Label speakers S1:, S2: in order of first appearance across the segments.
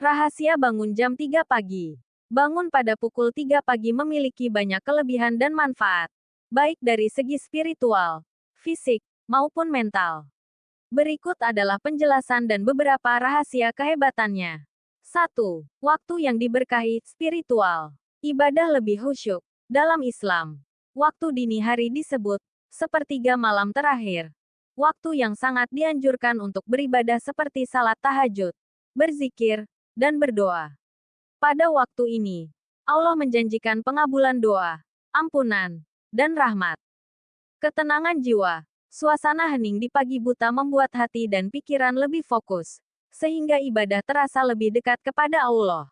S1: Rahasia bangun jam 3 pagi. Bangun pada pukul 3 pagi memiliki banyak kelebihan dan manfaat, baik dari segi spiritual, fisik, maupun mental. Berikut adalah penjelasan dan beberapa rahasia kehebatannya. 1. Waktu yang diberkahi, spiritual. Ibadah lebih khusyuk. Dalam Islam, waktu dini hari disebut sepertiga malam terakhir. Waktu yang sangat dianjurkan untuk beribadah seperti salat tahajud, berzikir, dan berdoa. Pada waktu ini, Allah menjanjikan pengabulan doa, ampunan, dan rahmat. Ketenangan jiwa. Suasana hening di pagi buta membuat hati dan pikiran lebih fokus, sehingga ibadah terasa lebih dekat kepada Allah.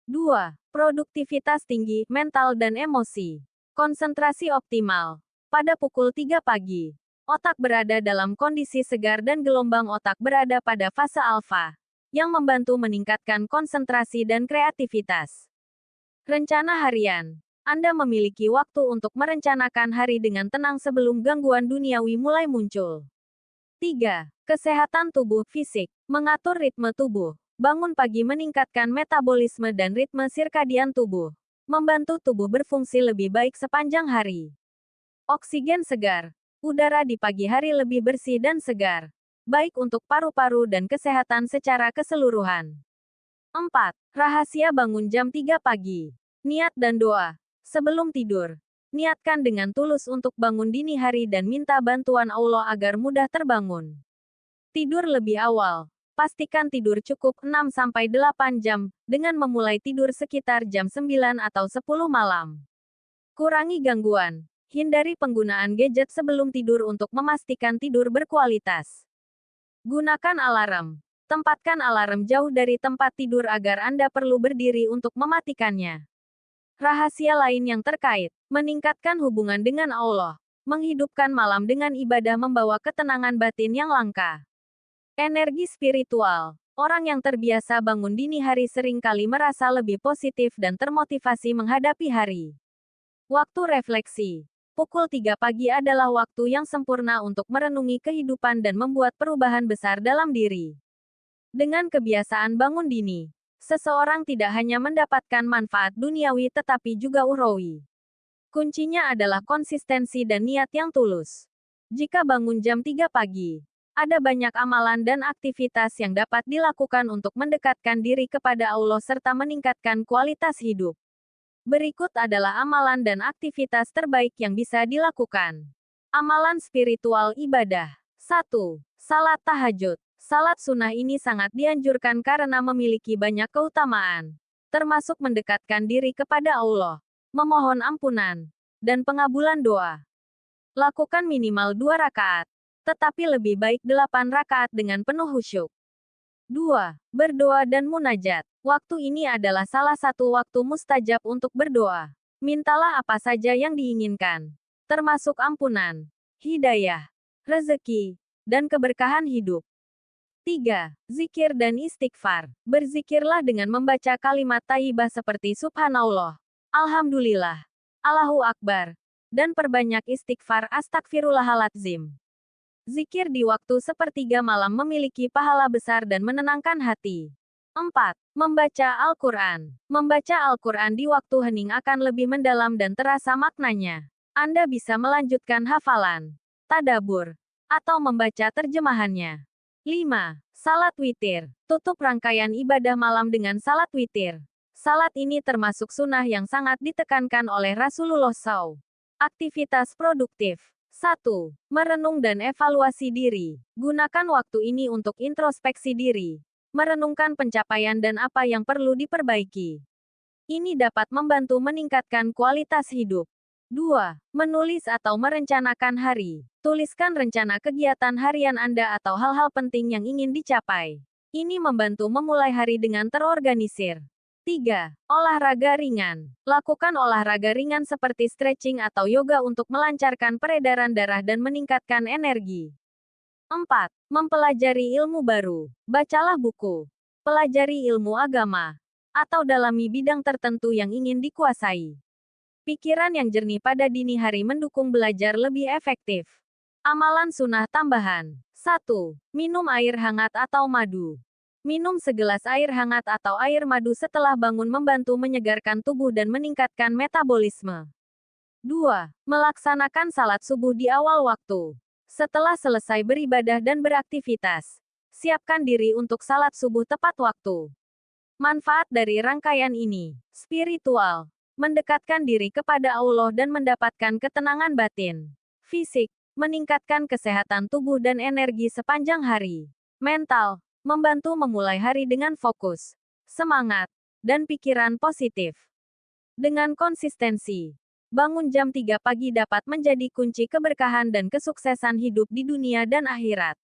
S1: 2. Produktivitas tinggi, mental dan emosi. Konsentrasi optimal. Pada pukul 3 pagi, otak berada dalam kondisi segar dan gelombang otak berada pada fase alfa, yang membantu meningkatkan konsentrasi dan kreativitas. Rencana harian. Anda memiliki waktu untuk merencanakan hari dengan tenang sebelum gangguan duniawi mulai muncul. 3. Kesehatan tubuh, fisik. Mengatur ritme tubuh. Bangun pagi meningkatkan metabolisme dan ritme sirkadian tubuh, membantu tubuh berfungsi lebih baik sepanjang hari. Oksigen segar. Udara di pagi hari lebih bersih dan segar, baik untuk paru-paru dan kesehatan secara keseluruhan. 4. Rahasia bangun jam 3 pagi. Niat dan doa. Sebelum tidur, niatkan dengan tulus untuk bangun dini hari dan minta bantuan Allah agar mudah terbangun. Tidur lebih awal. Pastikan tidur cukup 6-8 jam, dengan memulai tidur sekitar jam 9 atau 10 malam. Kurangi gangguan. Hindari penggunaan gadget sebelum tidur untuk memastikan tidur berkualitas. Gunakan alarm. Tempatkan alarm jauh dari tempat tidur agar Anda perlu berdiri untuk mematikannya. Rahasia lain yang terkait, meningkatkan hubungan dengan Allah. Menghidupkan malam dengan ibadah membawa ketenangan batin yang langka. Energi spiritual. Orang yang terbiasa bangun dini hari seringkali merasa lebih positif dan termotivasi menghadapi hari. Waktu refleksi. Pukul 3 pagi adalah waktu yang sempurna untuk merenungi kehidupan dan membuat perubahan besar dalam diri. Dengan kebiasaan bangun dini, seseorang tidak hanya mendapatkan manfaat duniawi tetapi juga ukhrawi. Kuncinya adalah konsistensi dan niat yang tulus. Jika bangun jam 3 pagi, ada banyak amalan dan aktivitas yang dapat dilakukan untuk mendekatkan diri kepada Allah serta meningkatkan kualitas hidup. Berikut adalah amalan dan aktivitas terbaik yang bisa dilakukan. Amalan spiritual ibadah. 1. Salat tahajud. Salat sunnah ini sangat dianjurkan karena memiliki banyak keutamaan, termasuk mendekatkan diri kepada Allah, memohon ampunan, dan pengabulan doa. Lakukan minimal 2 rakaat, tetapi lebih baik 8 rakaat dengan penuh khusyuk. 2. Berdoa dan munajat. Waktu ini adalah salah satu waktu mustajab untuk berdoa. Mintalah apa saja yang diinginkan, termasuk ampunan, hidayah, rezeki, dan keberkahan hidup. 3. Zikir dan istighfar. Berzikirlah dengan membaca kalimat thayyibah seperti Subhanallah, Alhamdulillah, Allahu Akbar, dan perbanyak istighfar astagfirullahaladzim. Zikir di waktu sepertiga malam memiliki pahala besar dan menenangkan hati. 4. Membaca Al-Quran. Membaca Al-Quran di waktu hening akan lebih mendalam dan terasa maknanya. Anda bisa melanjutkan hafalan, tadabbur, atau membaca terjemahannya. 5. Salat witir. Tutup rangkaian ibadah malam dengan salat witir. Salat ini termasuk sunnah yang sangat ditekankan oleh Rasulullah SAW. Aktivitas produktif. 1. Merenung dan evaluasi diri. Gunakan waktu ini untuk introspeksi diri, merenungkan pencapaian dan apa yang perlu diperbaiki. Ini dapat membantu meningkatkan kualitas hidup. 2. Menulis atau merencanakan hari. Tuliskan rencana kegiatan harian Anda atau hal-hal penting yang ingin dicapai. Ini membantu memulai hari dengan terorganisir. 3. Olahraga ringan. Lakukan olahraga ringan seperti stretching atau yoga untuk melancarkan peredaran darah dan meningkatkan energi. 4. Mempelajari ilmu baru. Bacalah buku, pelajari ilmu agama, atau dalami bidang tertentu yang ingin dikuasai. Pikiran yang jernih pada dini hari mendukung belajar lebih efektif. Amalan sunnah tambahan. 1. Minum air hangat atau madu. Minum segelas air hangat atau air madu setelah bangun membantu menyegarkan tubuh dan meningkatkan metabolisme. 2. Melaksanakan salat subuh di awal waktu. Setelah selesai beribadah dan beraktivitas, siapkan diri untuk salat subuh tepat waktu. Manfaat dari rangkaian ini: spiritual, mendekatkan diri kepada Allah dan mendapatkan ketenangan batin. Fisik, meningkatkan kesehatan tubuh dan energi sepanjang hari. Mental, membantu memulai hari dengan fokus, semangat, dan pikiran positif. Dengan konsistensi, bangun jam 3 pagi dapat menjadi kunci keberkahan dan kesuksesan hidup di dunia dan akhirat.